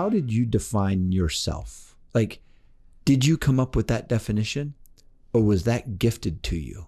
how did you define yourself? Like, did you come up with that definition, or was that gifted to you?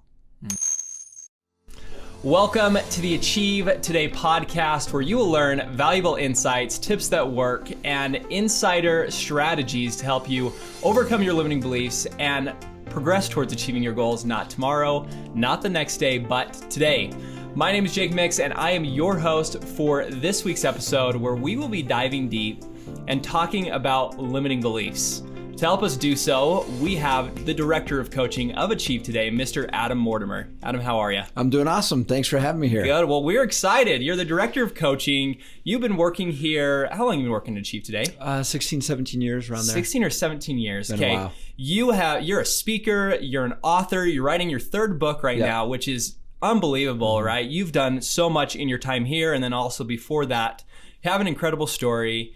Welcome to the Achieve Today podcast, where you will learn valuable insights, tips that work, and insider strategies to help you overcome your limiting beliefs and progress towards achieving your goals, not tomorrow, not the next day, but today. My name is Jake Mix, and I am your host for this week's episode, where we will be diving deep and talking about limiting beliefs. To help us do so, we have the Director of Coaching of Achieve Today, Mr. Adam Mortimer. Adam, how are you? I'm doing awesome. Thanks for having me here. Good. Well, we're excited. You're the Director of Coaching. You've been working here. How long have you been working at Achieve Today? 16, 17 years, around there. 16 or 17 years. Been a while. You're a speaker, you're an author, you're writing your third book right now, which is unbelievable, right? You've done so much in your time here, and then also before that. You have an incredible story.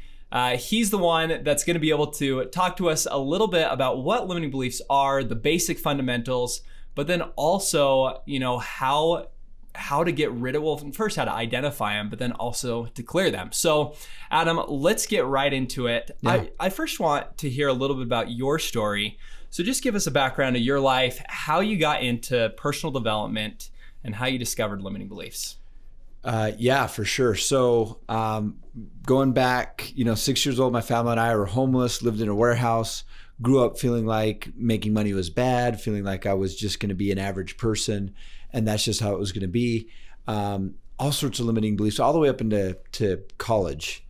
He's the one that's going to be able to talk to us a little bit about what limiting beliefs are, the basic fundamentals, but then also, how to get rid of, well, first how to identify them, but then also to clear them. So, Adam, let's get right into it. Yeah. I first want to hear a little bit about your story. So just give us a background of your life, how you got into personal development, and how you discovered limiting beliefs. Yeah, for sure. So going back, 6 years old, my family and I were homeless, lived in a warehouse, grew up feeling like making money was bad, feeling like I was just going to be an average person, and that's just how it was going to be. All sorts of limiting beliefs, all the way up into college.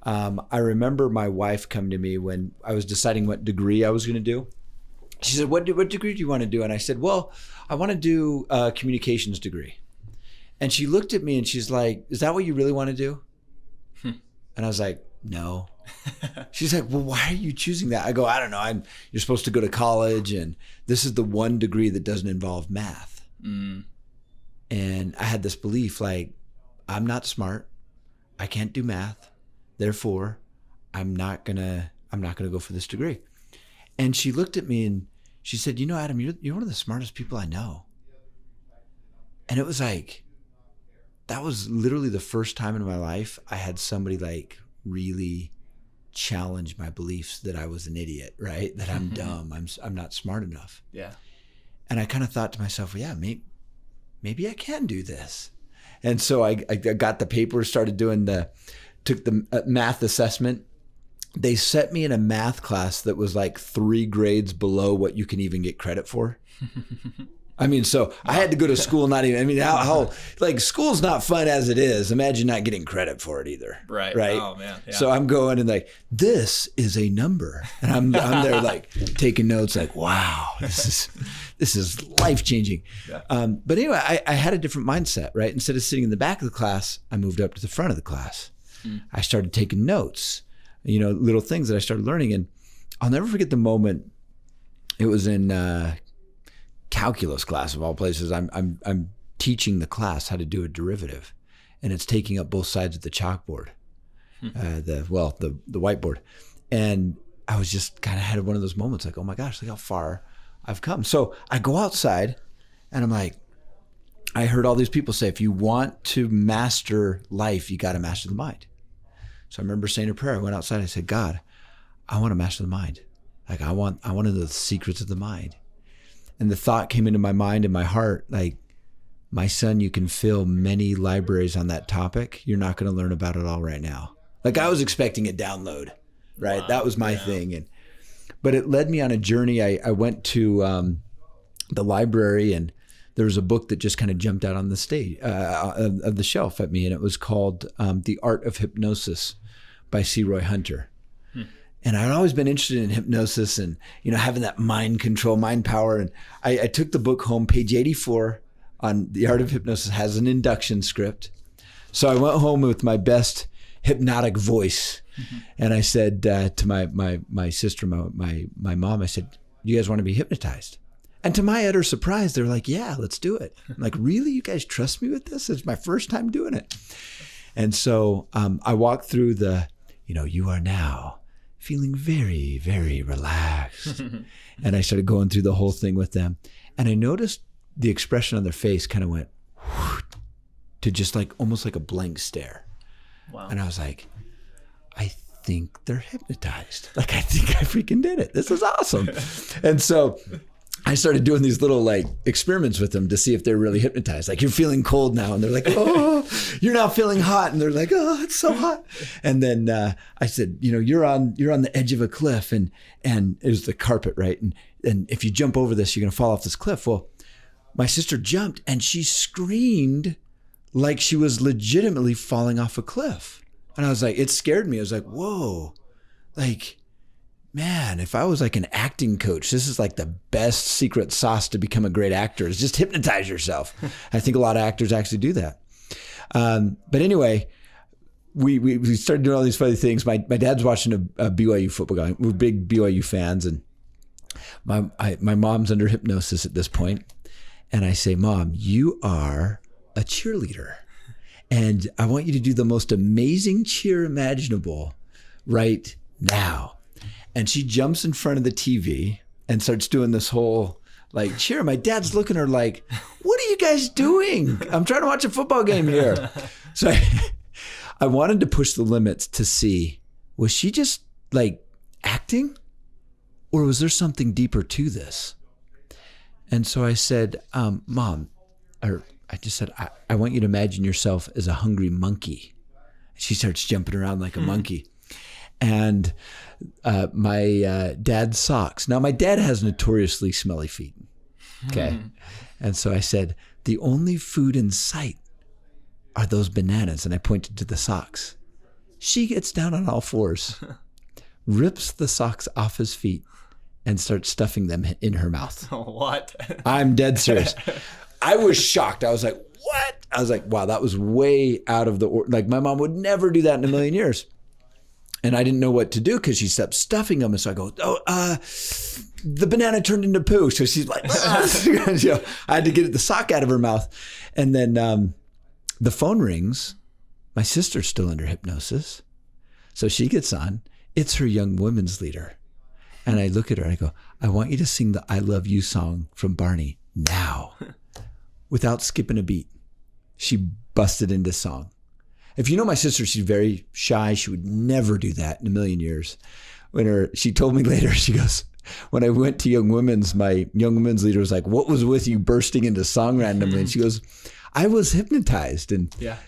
I remember my wife coming to me when I was deciding what degree I was going to do. She said, what degree do you want to do? And I said, well, I want to do a communications degree. And she looked at me and she's like, is that what you really want to do? And I was like, no. She's like, well, why are you choosing that? I go, I don't know. You're supposed to go to college, and this is the one degree that doesn't involve math. And I had this belief, like, I'm not smart. I can't do math. Therefore, I'm not gonna go for this degree. And she looked at me and she said, Adam, you're one of the smartest people I know. And it was like, that was literally the first time in my life I had somebody like really challenge my beliefs that I was an idiot, right? That I'm dumb, I'm not smart enough. Yeah. And I kind of thought to myself, well, yeah, maybe I can do this. And so I got the paper, took the math assessment. They set me in a math class that was like 3 grades below what you can even get credit for. So I had to go to school, how school's not fun as it is. Imagine not getting credit for it either. Right. Oh man. Yeah. So I'm going and like, this is a number. And I'm there like taking notes like, wow, this is life-changing. Yeah. But anyway, I had a different mindset, right? Instead of sitting in the back of the class, I moved up to the front of the class. I started taking notes, little things that I started learning. And I'll never forget the moment. It was in calculus class of all places. I'm teaching the class how to do a derivative, and it's taking up both sides of the chalkboard, the whiteboard. And I was just kind of had one of those moments like, oh my gosh, look how far I've come. So I go outside and I'm like, I heard all these people say, if you want to master life, you got to master the mind. So I remember saying a prayer. I went outside. I said, God, I want to master the mind. Like I want to know the secrets of the mind. And the thought came into my mind and my heart, like, my son, you can fill many libraries on that topic. You're not going to learn about it all right now. Like I was expecting a download, right? Wow, that was my thing. But it led me on a journey. I went to the library, and there was a book that just kind of jumped out on the stage of the shelf at me. And it was called The Art of Hypnosis by C. Roy Hunter. And I'd always been interested in hypnosis and, having that mind control, mind power. And I took the book home. Page 84 on The Art of Hypnosis has an induction script. So I went home with my best hypnotic voice. And I said to my sister, my mom, I said, do you guys want to be hypnotized? And to my utter surprise, they were like, yeah, let's do it. I'm like, really? You guys trust me with this? It's my first time doing it. And so I walked through you are now feeling very, very relaxed. And I started going through the whole thing with them. And I noticed the expression on their face kind of went to just like almost like a blank stare. Wow. And I was like, I think they're hypnotized. Like, I think I freaking did it. This is awesome. And so I started doing these little like experiments with them to see if they're really hypnotized. Like, you're feeling cold now. And they're like, oh, you're now feeling hot. And they're like, oh, it's so hot. And then I said, you're on the edge of a cliff and it was the carpet, right? And if you jump over this, you're going to fall off this cliff. Well, my sister jumped and she screamed like she was legitimately falling off a cliff. And I was like, it scared me. I was like, whoa, like, man, if I was like an acting coach, this is like the best secret sauce to become a great actor is just hypnotize yourself. I think a lot of actors actually do that. But anyway, we started doing all these funny things. My dad's watching a BYU football game. We're big BYU fans. And my mom's under hypnosis at this point. And I say, Mom, you are a cheerleader. And I want you to do the most amazing cheer imaginable right now. And she jumps in front of the TV and starts doing this whole like cheer. My dad's looking at her like, what are you guys doing? I'm trying to watch a football game here. So I wanted to push the limits to see, was she just like acting? Or was there something deeper to this? And so I said, Mom, I just said, I want you to imagine yourself as a hungry monkey. She starts jumping around like a monkey. And my dad's socks. Now, my dad has notoriously smelly feet. Okay. And so I said, the only food in sight are those bananas. And I pointed to the socks. She gets down on all fours, rips the socks off his feet, and starts stuffing them in her mouth. What? I'm dead serious. I was shocked. I was like, what? I was like, wow, that was way out of the like my mom would never do that in a million years. And I didn't know what to do because she kept stuffing them. And so I go, the banana turned into poo. So she's like, I had to get the sock out of her mouth. And then the phone rings. My sister's still under hypnosis. So she gets on. It's her young women's leader. And I look at her and I go, I want you to sing the I Love You song from Barney now. Without skipping a beat. She busted into song. If you know my sister, she's very shy. She would never do that in a million years. She told me later, she goes, when I went to Young Women's, my Young Women's leader was like, what was with you bursting into song randomly? And she goes, I was hypnotized. And yeah,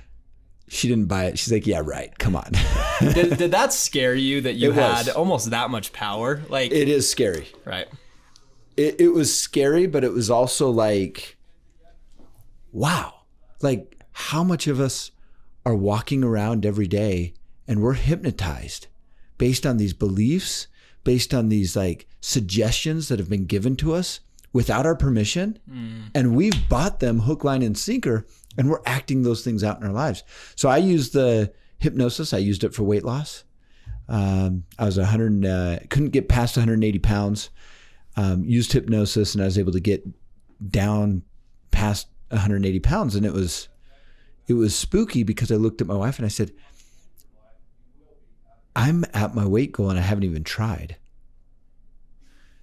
she didn't buy it. She's like, yeah, right. Come on. Did that scare you that you had almost that much power? Like, it is scary. Right. It was scary, but it was also like, wow, like how much of us are walking around every day and we're hypnotized based on these beliefs, based on these like suggestions that have been given to us without our permission. And we've bought them hook, line, and sinker, and we're acting those things out in our lives. So I used the hypnosis. I used it for weight loss. I was couldn't get past 180 pounds, used hypnosis, and I was able to get down past 180 pounds. And it was spooky because I looked at my wife and I said, I'm at my weight goal and I haven't even tried.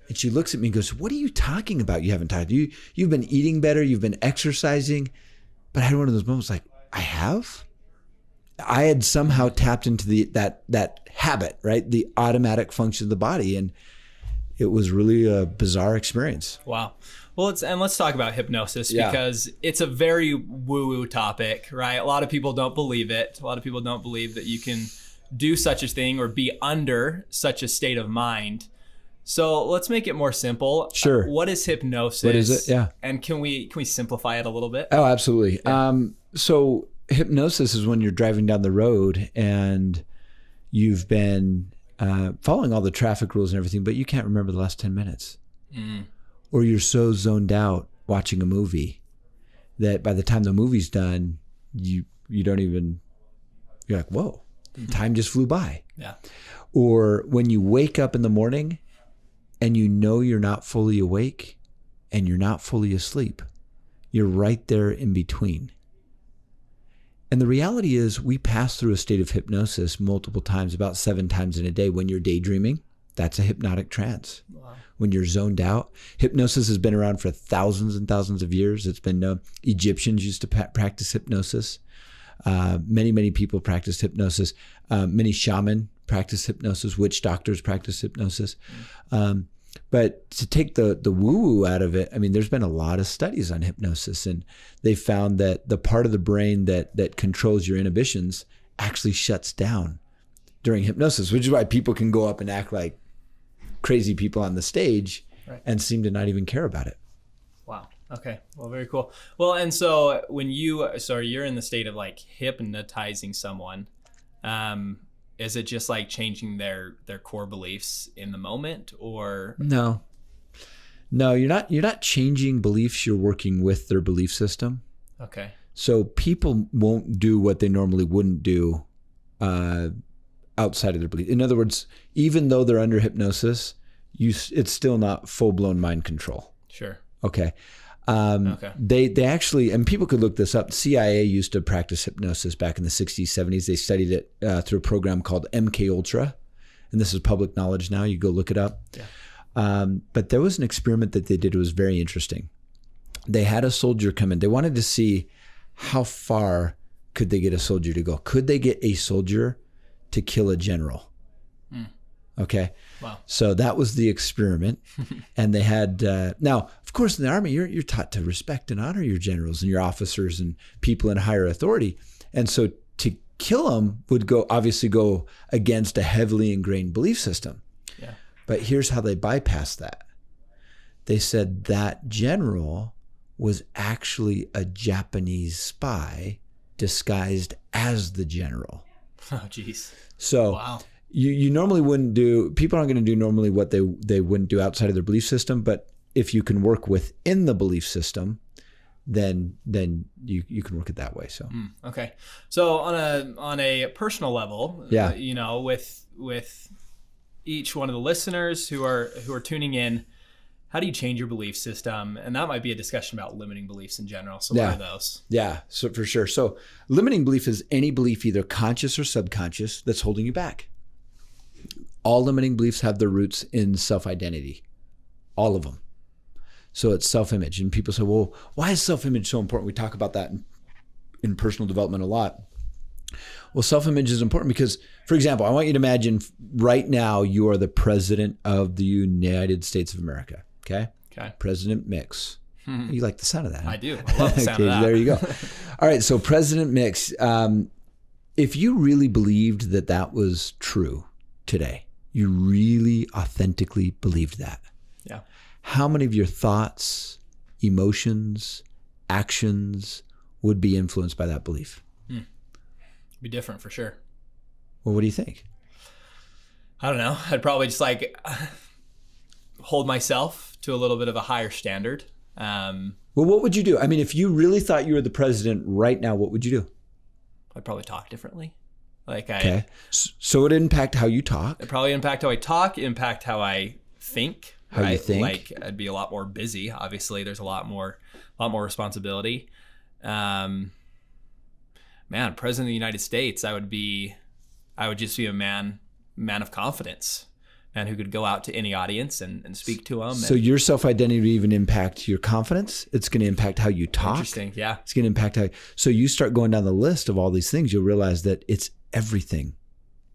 And she looks at me and goes, what are you talking about? You haven't tried. You've been eating better. You've been exercising. But I had one of those moments like, I have? I had somehow tapped into that habit, right? The automatic function of the body. And it was really a bizarre experience. Wow. Well, let's talk about hypnosis because it's a very woo-woo topic, right? A lot of people don't believe it. A lot of people don't believe that you can do such a thing or be under such a state of mind. So let's make it more simple. Sure. What is hypnosis? What is it? Yeah. And can we simplify it a little bit? Oh, absolutely. Yeah. So hypnosis is when you're driving down the road and you've been following all the traffic rules and everything, but you can't remember the last 10 minutes. Or you're so zoned out watching a movie that by the time the movie's done, you don't even, you're like, whoa, time just flew by. Yeah. Or when you wake up in the morning and you know you're not fully awake and you're not fully asleep. You're right there in between. And the reality is we pass through a state of hypnosis multiple times, about 7 times in a day. When you're daydreaming, that's a hypnotic trance. Wow. When you're zoned out, hypnosis has been around for thousands and thousands of years. It's been Egyptians used to practice hypnosis. Many people practiced hypnosis. Many shaman practice hypnosis, witch doctors practice hypnosis. But to take the woo-woo out of it, I mean, there's been a lot of studies on hypnosis, and they found that the part of the brain that controls your inhibitions actually shuts down during hypnosis, which is why people can go up and act like crazy people on the stage and seem to not even care about it. Wow. Okay. Well, very cool. Well, and so when you're in the state of like hypnotizing someone, is it just like changing their core beliefs in the moment, or? No, you're not changing beliefs. You're working with their belief system. Okay. So people won't do what they normally wouldn't do outside of their belief. In other words, even though they're under hypnosis, it's still not full-blown mind control. Sure. Okay. Okay. They actually, and people could look this up. CIA used to practice hypnosis back in the 60s, 70s. They studied it through a program called MK Ultra, and this is public knowledge now. You go look it up. Yeah. But there was an experiment that they did. It was very interesting. They had a soldier come in. They wanted to see how far could they get a soldier to go. Could they get a soldier to kill a general? Okay. Wow. So that was the experiment. And they had, now, of course, in the Army, you're taught to respect and honor your generals and your officers and people in higher authority. And so to kill them would obviously go against a heavily ingrained belief system. Yeah. But here's how they bypassed that. They said that general was actually a Japanese spy disguised as the general. Oh, geez. So wow. You normally wouldn't do, people aren't going to do normally what they wouldn't do outside of their belief system. But if you can work within the belief system, then you can work it that way. So okay. So on a personal level, with each one of the listeners who are tuning in, how do you change your belief system? And that might be a discussion about limiting beliefs in general. So what are those? Yeah, so for sure. So limiting belief is any belief, either conscious or subconscious, that's holding you back. All limiting beliefs have their roots in self-identity, all of them. So it's self-image. And people say, well, why is self-image so important? We talk about that in personal development a lot. Well, self-image is important because, for example, I want you to imagine right now you are the president of the United States of America. Okay. President Mix. You like the sound of that? Huh? I do. I love the sound of that. There you go. All right. So President Mix, if you really believed that was true today, you really authentically believed that. Yeah. How many of your thoughts, emotions, actions would be influenced by that belief? Be different for sure. Well, what do you think? I don't know. I'd probably just like hold myself to a little bit of a higher standard. Well, what would you do? I mean, if you really thought you were the president right now, what would you do? I'd probably talk differently. Okay. So it impact how you talk? It probably impact how I talk, impact how I think. How you think? Like I'd be a lot more busy. Obviously, there's a lot more responsibility. Man, President of the United States, I would just be a man of confidence, man who could go out to any audience and speak to them. So your self-identity would even impact your confidence. It's going to impact how you talk. Interesting. Yeah. It's going to impact so you start going down the list of all these things, you'll realize that it's everything.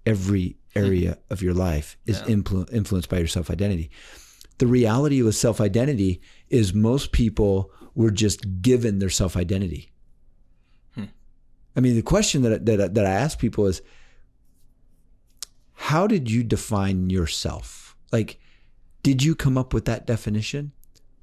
Every area of your life is influenced by your self-identity. The reality with self-identity is most people were just given their self-identity. I mean, the question that I ask people is, how did you define yourself? Like, did you come up with that definition,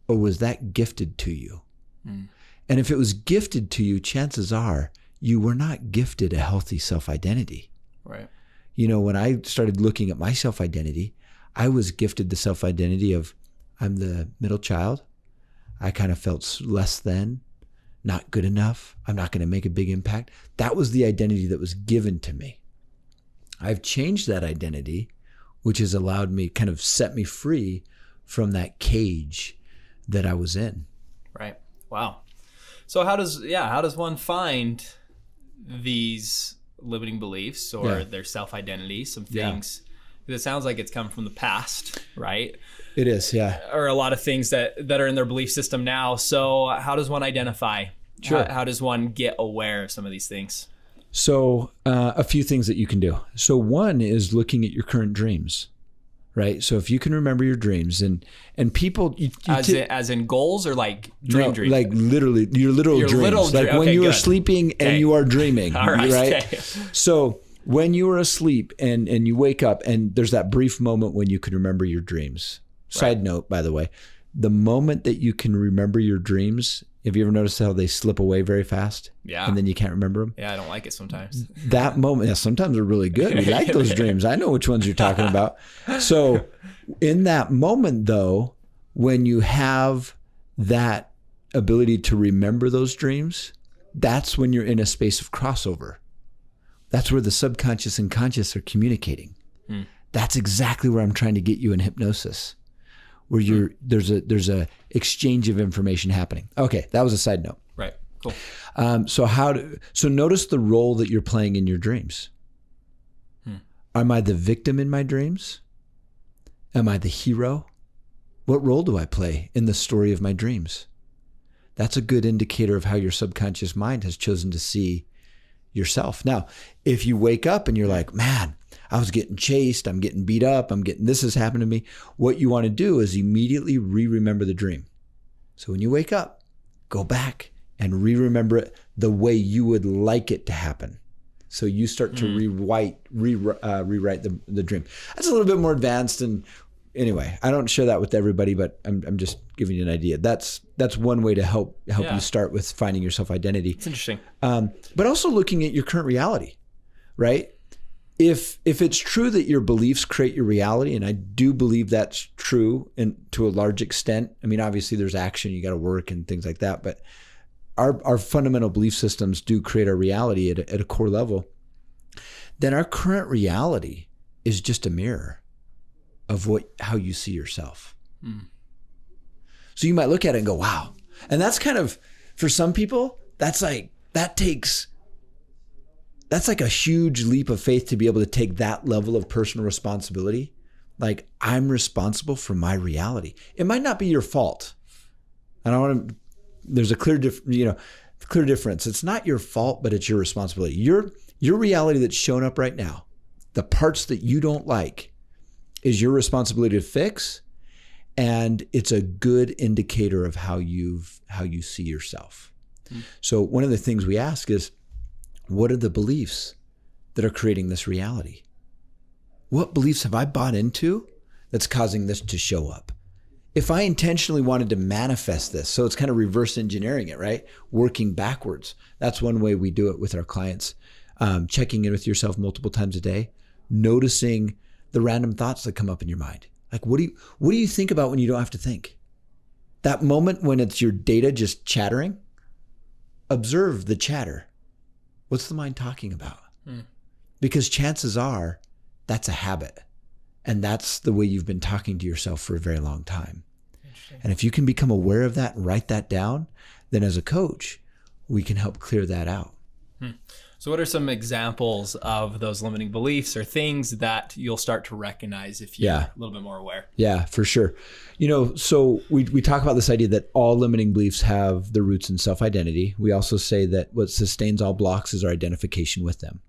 or was that gifted to you? And if it was gifted to you, chances are you were not gifted a healthy self-identity. Right. You know, when I started looking at my self-identity, I was gifted the self-identity of I'm the middle child. I kind of felt less than, not good enough. I'm not going to make a big impact. That was the identity that was given to me. I've changed that identity, which has allowed me, kind of set me free from that cage that I was in. Right. Wow. So how does one find these limiting beliefs or their self-identity, some things? Because it sounds like it's come from the past, right? It is, yeah. Or a lot of things that are in their belief system now. So how does one identify? Sure. How does one get aware of some of these things? So a few things that you can do. So one is looking at your current dreams, right? So if you can remember your dreams and people... as in goals or like dream dreams? Like literally your literal dreams. Like when you are sleeping and you are dreaming, all right? Okay. So when you are asleep and you wake up and there's that brief moment when you can remember your dreams. Side note, by the way, the moment that you can remember your dreams, have you ever noticed how they slip away very fast? Yeah. And then you can't remember them? Yeah, I don't like it sometimes. That moment, sometimes they're really good. We like those dreams. I know which ones you're talking about. So in that moment, though, when you have that ability to remember those dreams, that's when you're in a space of crossover. That's where the subconscious and conscious are communicating. That's exactly where I'm trying to get you in hypnosis, where there's a exchange of information happening. Okay, that was a side note. Right. Cool. So notice the role that you're playing in your dreams. Am I the victim in my dreams? Am I the hero? What role do I play in the story of my dreams? That's a good indicator of how your subconscious mind has chosen to see yourself. Now, if you wake up and you're like, man, I was getting chased, I'm getting beat up, this has happened to me. What you want to do is immediately re-remember the dream. So when you wake up, go back and re-remember it the way you would like it to happen. So you start to rewrite the dream. That's a little bit more advanced, and anyway, I don't share that with everybody, but I'm just giving you an idea. That's one way to help you start with finding your self-identity. It's interesting. But also looking at your current reality, right? If it's true that your beliefs create your reality, and I do believe that's true and to a large extent. I mean, obviously there's action, you got to work and things like that, but our fundamental belief systems do create our reality at a core level. Then our current reality is just a mirror of how you see yourself. So you might look at it and go, wow. And that's kind of, for some people, that's like a huge leap of faith to be able to take that level of personal responsibility. Like, I'm responsible for my reality. It might not be your fault. There's a clear difference. It's not your fault, but it's your responsibility. Your reality that's shown up right now, the parts that you don't like, is your responsibility to fix. And it's a good indicator of how you see yourself. So one of the things we ask is, what are the beliefs that are creating this reality? What beliefs have I bought into that's causing this to show up? If I intentionally wanted to manifest this, so it's kind of reverse engineering it, right? Working backwards. That's one way we do it with our clients. Checking in with yourself multiple times a day, noticing the random thoughts that come up in your mind. Like, what do you think about when you don't have to think? That moment when it's your data just chattering, observe the chatter. What's the mind talking about? Because chances are that's a habit. And that's the way you've been talking to yourself for a very long time. And if you can become aware of that and write that down, then as a coach, we can help clear that out. So what are some examples of those limiting beliefs or things that you'll start to recognize if you're a little bit more aware? Yeah, for sure. So we talk about this idea that all limiting beliefs have their roots in self-identity. We also say that what sustains all blocks is our identification with them.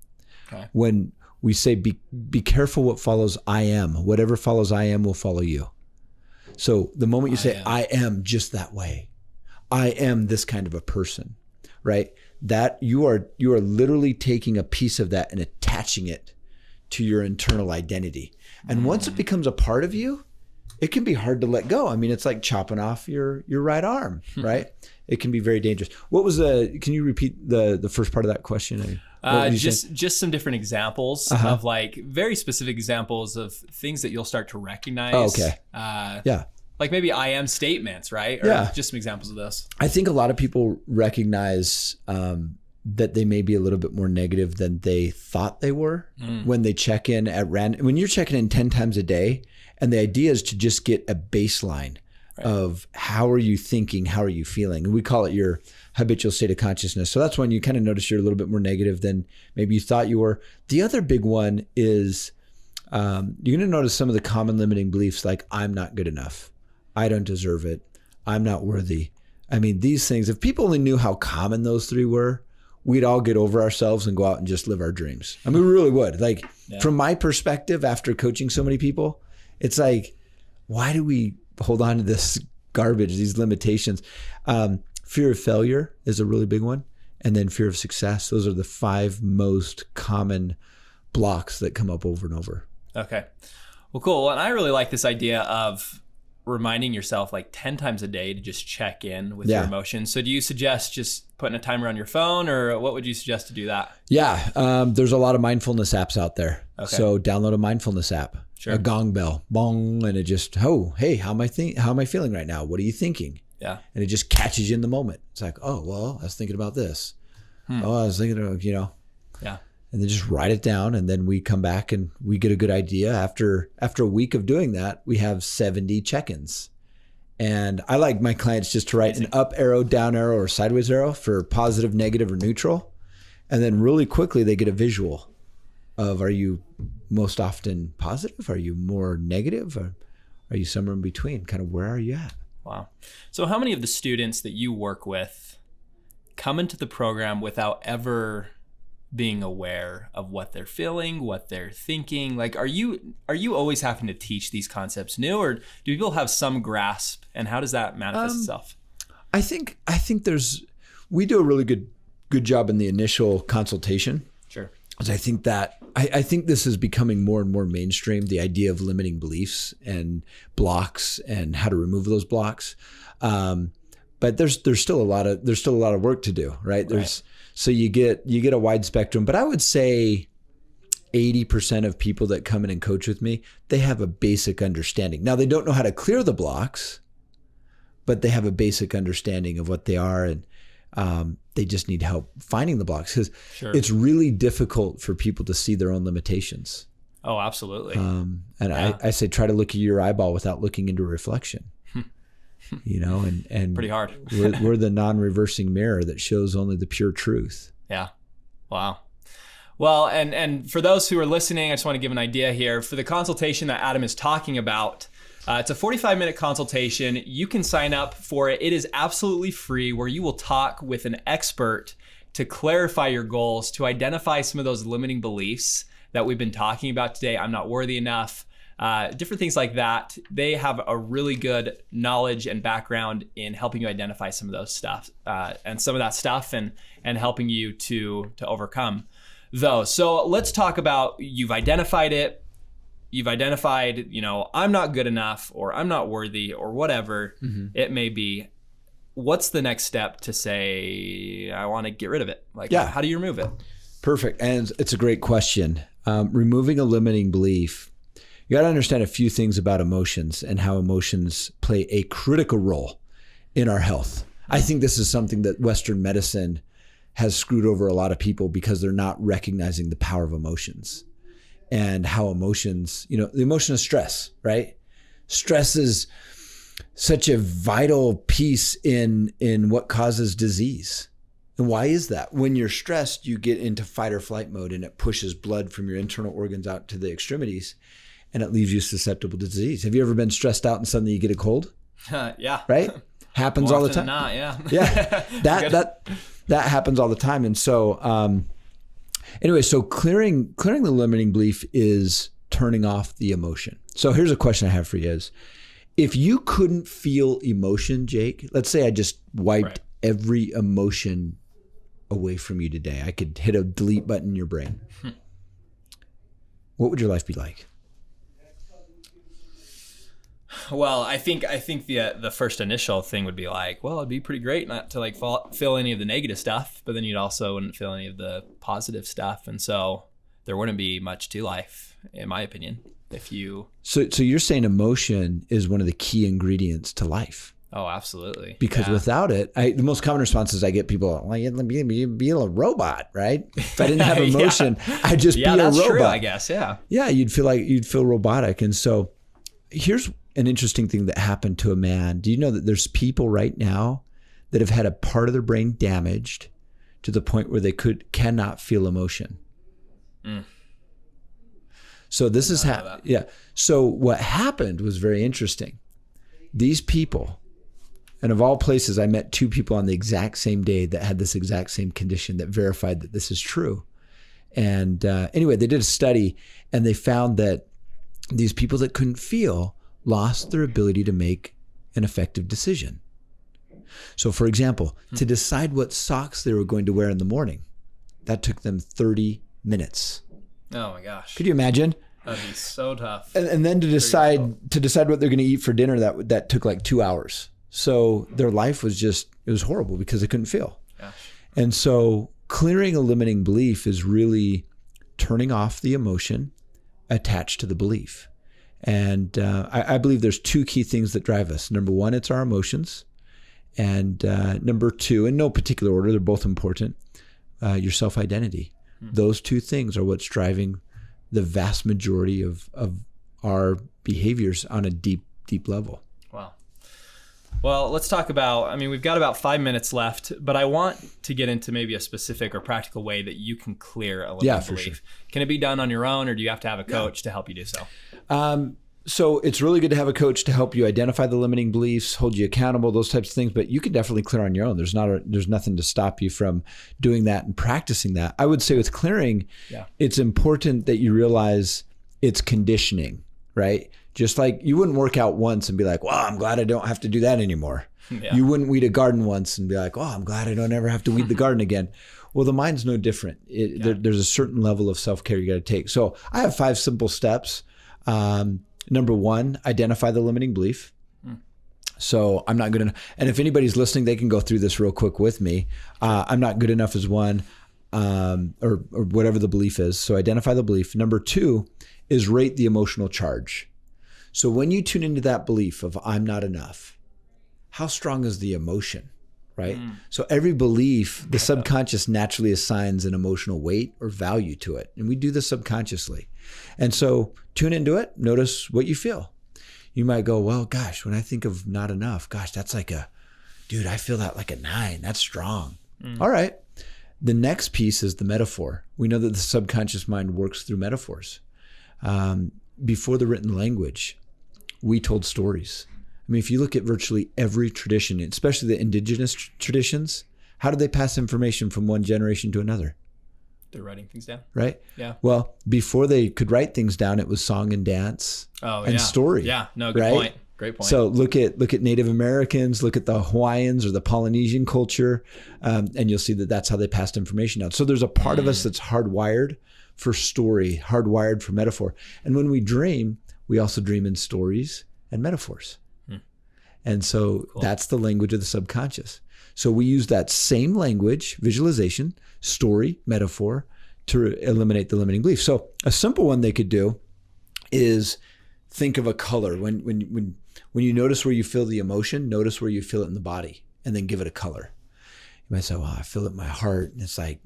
Okay. When we say be careful what follows I am, whatever follows I am will follow you. So the moment you say I am just that way, I am this kind of a person, right? That you are literally taking a piece of that and attaching it to your internal identity. And once it becomes a part of you, it can be hard to let go. I mean, it's like chopping off your right arm, right? It can be very dangerous. Can you repeat the first part of that question? Just some different examples of like very specific examples of things that you'll start to recognize. Oh, okay. Like maybe I am statements, right? Or just some examples of this. I think a lot of people recognize that they may be a little bit more negative than they thought they were when they check in at random. When you're checking in 10 times a day, and the idea is to just get a baseline of how are you thinking, how are you feeling? And we call it your habitual state of consciousness. So that's when you kind of notice you're a little bit more negative than maybe you thought you were. The other big one is you're going to notice some of the common limiting beliefs like I'm not good enough. I don't deserve it. I'm not worthy. I mean, these things, if people only knew how common those three were, we'd all get over ourselves and go out and just live our dreams. I mean, we really would. Like from my perspective, after coaching so many people, it's like, why do we hold on to this garbage, these limitations? Fear of failure is a really big one. And then fear of success. Those are the 5 most common blocks that come up over and over. Okay. Well, cool. Well, and I really like this idea of reminding yourself like 10 times a day to just check in with your emotions. So do you suggest just putting a timer on your phone, or what would you suggest to do that? Yeah. There's a lot of mindfulness apps out there. Okay. So download a mindfulness app, a gong bell, bong, and it just, hey, how am I feeling right now? What are you thinking? Yeah. And it just catches you in the moment. It's like, oh, well, I was thinking about this. Oh, I was thinking of, Yeah. And then just write it down. And then we come back and we get a good idea. After a week of doing that, we have 70 check-ins. And I like my clients just to write an up arrow, down arrow, or sideways arrow for positive, negative, or neutral. And then really quickly they get a visual of, are you most often positive? Are you more negative? Or are you somewhere in between? Kind of where are you at? Wow. So how many of the students that you work with come into the program without ever being aware of what they're feeling, what they're thinking? Like, are you always having to teach these concepts new, or do people have some grasp, and how does that manifest itself? I think we do a really good job in the initial consultation. Sure. I think this is becoming more and more mainstream, the idea of limiting beliefs and blocks and how to remove those blocks. But there's still a lot of work to do, right? So you get a wide spectrum, but I would say 80% of people that come in and coach with me, they have a basic understanding. Now they don't know how to clear the blocks, but they have a basic understanding of what they are, and they just need help finding the blocks, because it's really difficult for people to see their own limitations. Oh, absolutely. I say, try to look at your eyeball without looking into a reflection. And pretty hard. we're the non-reversing mirror that shows only the pure truth. Yeah. Wow. Well, and for those who are listening, I just want to give an idea here. For the consultation that Adam is talking about, it's a 45-minute consultation. You can sign up for it. It is absolutely free, where you will talk with an expert to clarify your goals, to identify some of those limiting beliefs that we've been talking about today. I'm not worthy enough. Different things like that. They have a really good knowledge and background in helping you identify some of those stuff and some of that stuff, and helping you to overcome those. So let's talk about, you've identified it. You've identified, I'm not good enough, or I'm not worthy, or whatever it may be. What's the next step to say, I want to get rid of it? How do you remove it? Perfect. And it's a great question. Removing a limiting belief, you got to understand a few things about emotions and how emotions play a critical role in our health. I think this is something that Western medicine has screwed over a lot of people, because they're not recognizing the power of emotions and how emotions, the emotion of stress, right? Stress is such a vital piece in what causes disease. And why is that? When you're stressed, you get into fight or flight mode, and it pushes blood from your internal organs out to the extremities, and it leaves you susceptible to disease. Have you ever been stressed out and suddenly you get a cold? Yeah. Right? Happens all the time. Not, yeah. Yeah. That happens all the time. And so anyway, so clearing the limiting belief is turning off the emotion. So here's a question I have for you is, if you couldn't feel emotion, Jake, let's say I just wiped every emotion away from you today. I could hit a delete button in your brain. What would your life be like? Well, I think the first initial thing would be like, well, it'd be pretty great not to feel any of the negative stuff, but then you'd also wouldn't feel any of the positive stuff, and so there wouldn't be much to life, in my opinion. If you so you're saying emotion is one of the key ingredients to life. Oh, absolutely. Because without it, the most common responses I get, people are, well, you'd be a robot, right? If I didn't have emotion, I'd just be a robot. Yeah, that's true, I guess. Yeah. Yeah, you'd feel robotic, and so here's an interesting thing that happened to a man. Do you know that there's people right now that have had a part of their brain damaged to the point where they cannot feel emotion? So this is So what happened was very interesting. These people, And of all places, I met 2 people on the exact same day that had this exact same condition that verified that this is true. And anyway, they did a study and they found that these people that couldn't feel lost their ability to make an effective decision. So for example, to decide what socks they were going to wear in the morning, that took them 30 minutes. Oh my gosh. Could you imagine? That'd be so tough. And then to decide what they're going to eat for dinner, that took like 2 hours. So their life was it was horrible because they couldn't feel. Gosh. And so clearing a limiting belief is really turning off the emotion attached to the belief. And I believe there's 2 key things that drive us. Number 1, it's our emotions. And number 2, in no particular order, they're both important, your self-identity. Those 2 things are what's driving the vast majority of our behaviors on a deep, deep level. Wow. Well, let's talk about, we've got about 5 minutes left, but I want to get into maybe a specific or practical way that you can clear a limiting belief. Sure. Can it be done on your own, or do you have to have a coach to help you do so? So it's really good to have a coach to help you identify the limiting beliefs, hold you accountable, those types of things, but you can definitely clear on your own. There's nothing to stop you from doing that and practicing that. I would say with clearing, it's important that you realize it's conditioning, right? Just like you wouldn't work out once and be like, well, I'm glad I don't have to do that anymore. Yeah. You wouldn't weed a garden once and be like, oh, I'm glad I don't ever have to weed the garden again. Well, the mind's no different. There's a certain level of self-care you got to take. So I have 5 simple steps. Number 1, identify the limiting belief. So I'm not good enough. And if anybody's listening, they can go through this real quick with me. I'm not good enough as one, or whatever the belief is. So identify the belief. Number 2 is rate the emotional charge. So when you tune into that belief of I'm not enough, how strong is the emotion, right? So every belief, the subconscious naturally assigns an emotional weight or value to it. And we do this subconsciously. And so tune into it. Notice what you feel. You might go, well, gosh, when I think of not enough, gosh, that's like dude, I feel that like a 9. That's strong. All right. The next piece is the metaphor. We know that the subconscious mind works through metaphors. Before the written language, we told stories. If you look at virtually every tradition, especially the indigenous traditions, how did they pass information from one generation to another? They're writing things down. Right? Yeah. Well, before they could write things down, it was song and dance and story. Yeah. No, good point. Great point. So look at Native Americans, look at the Hawaiians or the Polynesian culture, and you'll see that that's how they passed information down. So there's a part of us that's hardwired for story, hardwired for metaphor. And when we dream, we also dream in stories and metaphors. And so that's the language of the subconscious. So we use that same language, visualization, story, metaphor, to eliminate the limiting belief. So a simple one they could do is think of a color. When you notice where you feel the emotion, notice where you feel it in the body, and then give it a color. You might say, well, I feel it in my heart, and it's like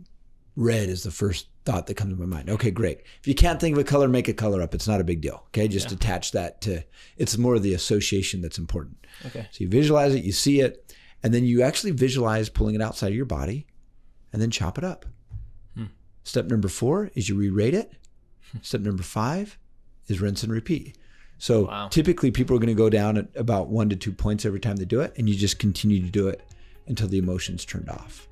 red is the first thought that comes to my mind. Okay, great. If you can't think of a color, make a color up. It's not a big deal. Okay, just attach that to, it's more of the association that's important. Okay. So you visualize it, you see it, and then you actually visualize pulling it outside of your body and then chop it up. Step number 4 is you re-rate it. Step number 5 is rinse and repeat. So typically people are going to go down at about 1 to 2 points every time they do it, and you just continue to do it until the emotion's turned off.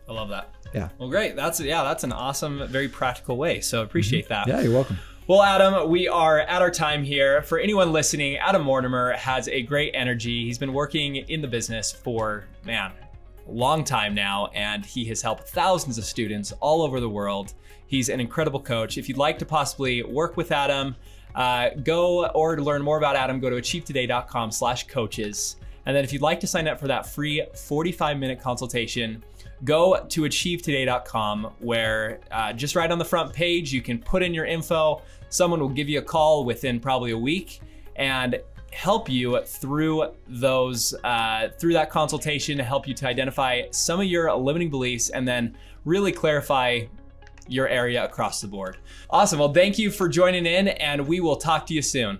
I love that. Yeah. Well, great. That's an awesome, very practical way. So appreciate that. Yeah, you're welcome. Well, Adam, we are at our time here. For anyone listening, Adam Mortimer has a great energy. He's been working in the business for, a long time now, and he has helped thousands of students all over the world. He's an incredible coach. If you'd like to possibly work with Adam, go or to learn more about Adam, go to achievetoday.com/coaches. And then if you'd like to sign up for that free 45-minute consultation, go to achievetoday.com, where just right on the front page, you can put in your info. Someone will give you a call within probably a week and help you through that consultation, to help you to identify some of your limiting beliefs and then really clarify your area across the board. Awesome. Well, thank you for joining in, and we will talk to you soon.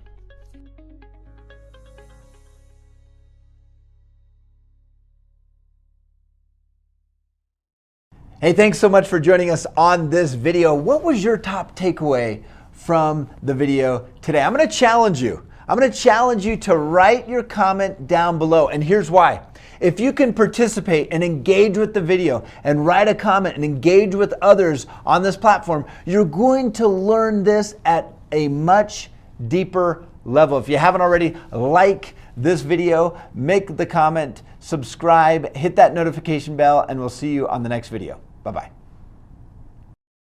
Hey, thanks so much for joining us on this video. What was your top takeaway from the video today? I'm going to challenge you. I'm going to challenge you to write your comment down below. And here's why. If you can participate and engage with the video and write a comment and engage with others on this platform, you're going to learn this at a much deeper level. If you haven't already, like this video, make the comment, subscribe, hit that notification bell, and we'll see you on the next video. Bye-bye.